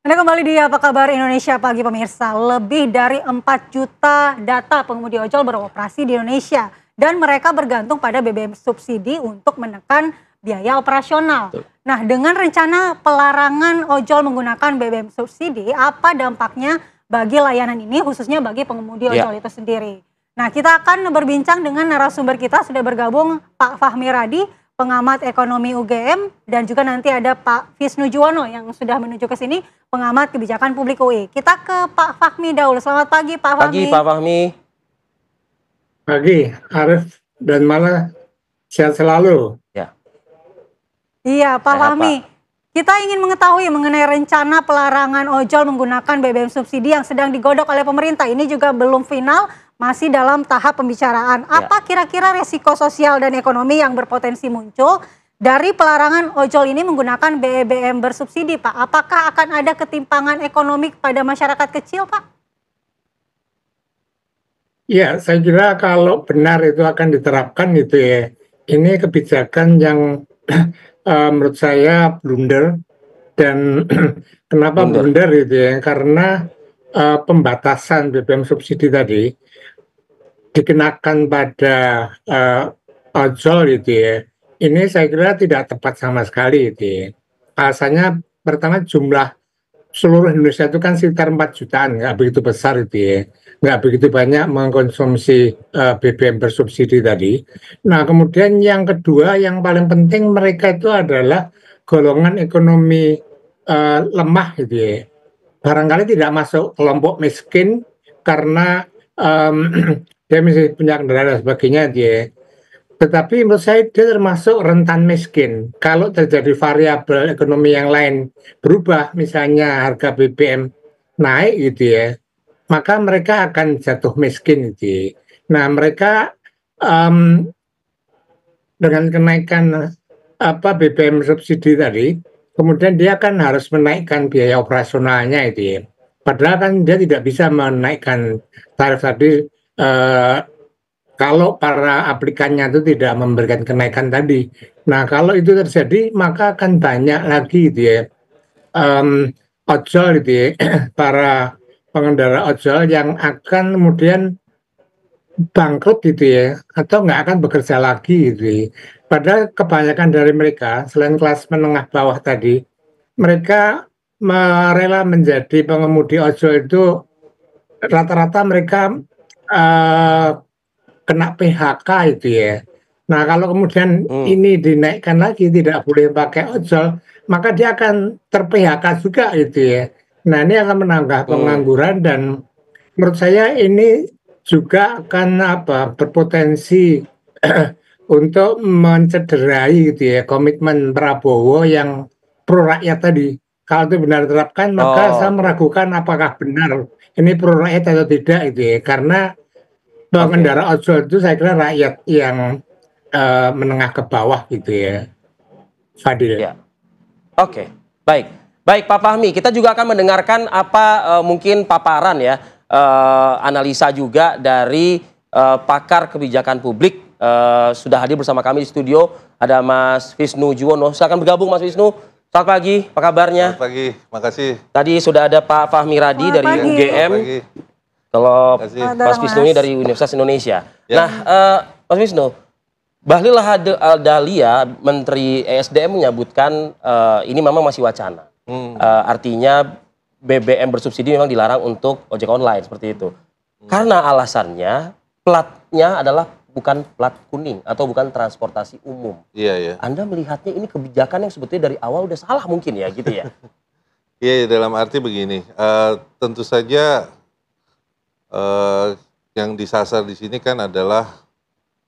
Anda kembali di Apa Kabar Indonesia Pagi pemirsa. Lebih dari 4 juta data pengemudi ojol beroperasi di Indonesia. Dan mereka bergantung pada BBM subsidi untuk menekan biaya operasional. Nah, dengan rencana pelarangan ojol menggunakan BBM subsidi, apa dampaknya bagi layanan ini khususnya bagi pengemudi ojol itu sendiri? Nah, kita akan berbincang dengan narasumber kita, sudah bergabung Pak Fahmi Radi, pengamat ekonomi UGM, dan juga nanti ada Pak Visnu Juwono yang sudah menuju ke sini, pengamat kebijakan publik UI. Kita ke Pak Fahmi dahulu. Selamat pagi Pak Fahmi. Pagi Pak Fahmi. Pagi Arif dan Mala, sehat selalu. Iya Pak Fahmi, kita ingin mengetahui mengenai rencana pelarangan ojol menggunakan BBM subsidi yang sedang digodok oleh pemerintah. Ini juga belum final, masih dalam tahap pembicaraan. Apa kira-kira resiko sosial dan ekonomi yang berpotensi muncul dari pelarangan ojol ini menggunakan BBM bersubsidi, Pak? Apakah akan ada ketimpangan ekonomi pada masyarakat kecil, Pak? Ya, saya kira kalau benar itu akan diterapkan gitu ya. Ini kebijakan yang menurut saya blunder. Dan kenapa blunder gitu ya? Karena pembatasan BBM subsidi tadi dikenakan pada ojol gitu ya. Ini saya kira tidak tepat sama sekali gitu ya. Alasannya pertama jumlah seluruh Indonesia itu kan sekitar 4 jutaan, nggak begitu besar itu ya. Nggak begitu banyak mengkonsumsi BBM bersubsidi tadi. Nah, kemudian yang kedua yang paling penting mereka itu adalah golongan ekonomi lemah gitu ya. Barangkali tidak masuk kelompok miskin karena dia masih punya kendaraan dan sebagainya dia. Tetapi menurut saya dia termasuk rentan miskin. Kalau terjadi variabel ekonomi yang lain berubah, misalnya harga BBM naik gitu ya, maka mereka akan jatuh miskin gitu ya. Nah, mereka dengan kenaikan BBM subsidi tadi, kemudian dia kan harus menaikkan biaya operasionalnya itu ya. Padahal kan dia tidak bisa menaikkan tarif tadi kalau para aplikannya itu tidak memberikan kenaikan tadi. Nah, kalau itu terjadi maka akan banyak lagi gitu ya ojol gitu ya, para pengendara ojol yang akan kemudian bangkrut gitu ya, atau nggak akan bekerja lagi gitu ya. Padahal kebanyakan dari mereka selain kelas menengah bawah tadi, mereka rela menjadi pengemudi ojol itu rata-rata mereka kena PHK itu ya. Nah, kalau kemudian ini dinaikkan lagi tidak boleh pakai ojol, maka dia akan ter-PHK juga gitu ya. Nah, ini akan menambah pengangguran dan menurut saya ini juga akan berpotensi untuk mencederai gitu ya komitmen Prabowo yang pro rakyat tadi. Kalau itu benar diterapkan, maka saya meragukan apakah benar ini pro rakyat atau tidak gitu ya. Karena pengendara ojol itu saya kira rakyat yang menengah ke bawah gitu ya, Fadil. Ya. Oke, baik. Baik Pak Fahmi, kita juga akan mendengarkan apa mungkin paparan ya, analisa juga dari pakar kebijakan publik. Sudah hadir bersama kami di studio, ada Mas Visnu Juwono. Silakan bergabung Mas Visnu. Selamat pagi, apa kabarnya? Selamat pagi, makasih. Tadi sudah ada Pak Fahmi Radi dari UGM. Kalau Mas Visnu ini dari Universitas Indonesia. Ya. Nah, Mas Visnu, Bahlil Lahadalia, Menteri ESDM menyebutkan ini memang masih wacana. Artinya BBM bersubsidi memang dilarang untuk ojek online seperti itu. Karena alasannya platnya adalah bukan plat kuning atau bukan transportasi umum. Iya. Anda melihatnya ini kebijakan yang sebetulnya dari awal udah salah mungkin ya gitu ya? Iya, dalam arti begini, tentu saja yang disasar di sini kan adalah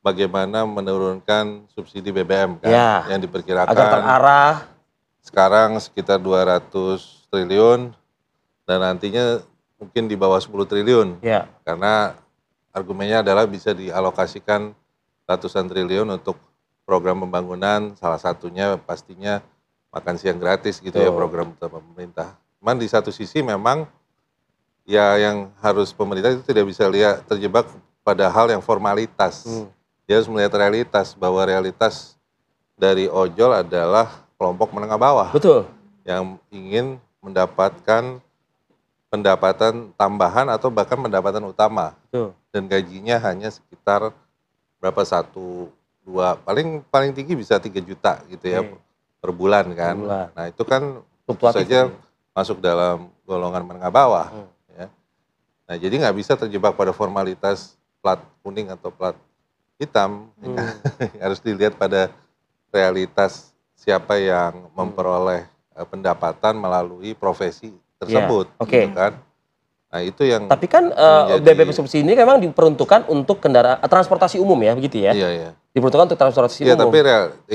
bagaimana menurunkan subsidi BBM kan, yang diperkirakan agar terarah sekarang sekitar 200 triliun dan nantinya mungkin di bawah 10 triliun. Karena argumennya adalah bisa dialokasikan ratusan triliun untuk program pembangunan, salah satunya pastinya makan siang gratis gitu ya, program utama pemerintah. Cuman di satu sisi memang ya yang harus pemerintah itu tidak bisa terjebak pada hal yang formalitas. Dia harus melihat realitas, bahwa realitas dari ojol adalah kelompok menengah bawah. Betul. Yang ingin mendapatkan pendapatan tambahan atau bahkan pendapatan utama. Dan gajinya hanya sekitar berapa, 1, 2, paling tinggi bisa 3 juta gitu ya per bulan kan. Nah itu kan tentu saja masuk dalam golongan menengah bawah. Ya. Nah jadi nggak bisa terjebak pada formalitas plat kuning atau plat hitam. Harus dilihat pada realitas siapa yang memperoleh pendapatan melalui profesi tersebut. Gitu kan. Nah itu yang. Tapi kan BBM subsidi ini memang diperuntukkan untuk kendaraan transportasi umum ya, begitu ya? Iya. Diperuntukkan untuk transportasi umum. Iya, tapi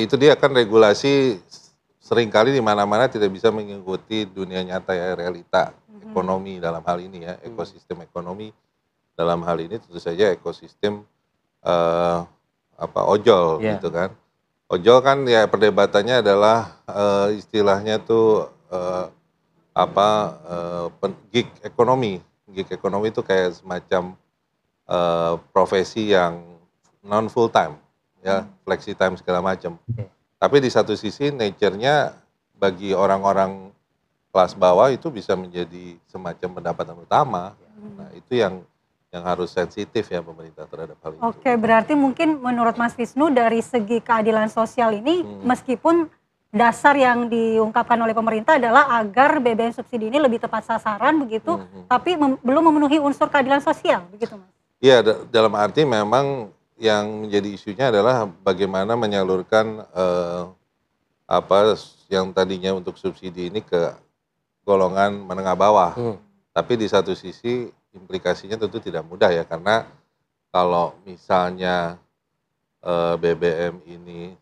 itu dia kan regulasi seringkali di mana-mana tidak bisa mengikuti dunia nyata ya, realita ekonomi dalam hal ini ya, ekosistem ekonomi dalam hal ini tentu saja ekosistem ojol gitu kan. Ojol kan ya perdebatannya adalah istilahnya tuh gig ekonomi. Gig ekonomi itu kayak semacam profesi yang non full time ya, flexi time segala macam. Tapi di satu sisi nature-nya bagi orang-orang kelas bawah itu bisa menjadi semacam pendapatan utama. Nah, itu yang harus sensitif ya pemerintah terhadap hal itu. Oke, berarti mungkin menurut Mas Wisnu dari segi keadilan sosial ini meskipun dasar yang diungkapkan oleh pemerintah adalah agar BBM subsidi ini lebih tepat sasaran begitu, tapi belum memenuhi unsur keadilan sosial, begitu Mas? Iya, dalam arti memang yang menjadi isunya adalah bagaimana menyalurkan yang tadinya untuk subsidi ini ke golongan menengah bawah. Tapi di satu sisi implikasinya tentu tidak mudah ya, karena kalau misalnya BBM ini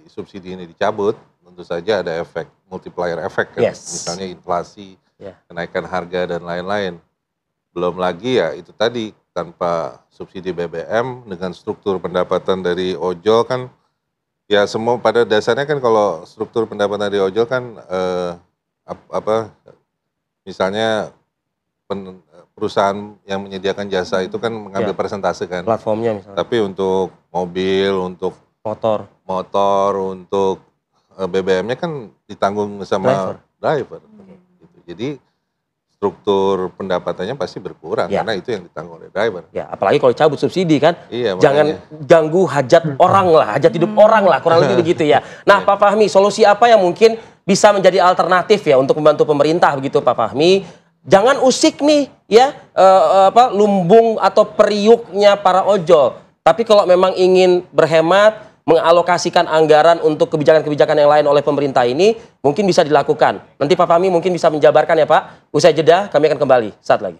subsidi ini dicabut, tentu saja ada efek multiplier efek kan, misalnya inflasi, kenaikan harga dan lain-lain. Belum lagi ya itu tadi, tanpa subsidi BBM dengan struktur pendapatan dari ojol kan, ya semua pada dasarnya kan kalau struktur pendapatan dari ojol kan misalnya perusahaan yang menyediakan jasa itu kan mengambil persentase kan. Platformnya misalnya. Tapi untuk mobil, untuk motor, untuk BBM-nya kan ditanggung sama driver. Gitu. Jadi struktur pendapatannya pasti berkurang karena itu yang ditanggung oleh driver. Ya, apalagi kalau cabut subsidi kan, jangan ganggu hajat orang lah, hajat hidup orang lah, kurang lebih begitu ya. Nah, Pak Fahmi, solusi apa yang mungkin bisa menjadi alternatif ya untuk membantu pemerintah begitu, Pak Fahmi? Jangan usik nih ya lumbung atau periuknya para ojol. Tapi kalau memang ingin berhemat, mengalokasikan anggaran untuk kebijakan-kebijakan yang lain oleh pemerintah ini, mungkin bisa dilakukan. Nanti Pak Fahmi mungkin bisa menjabarkan ya Pak. Usai jeda kami akan kembali saat lagi.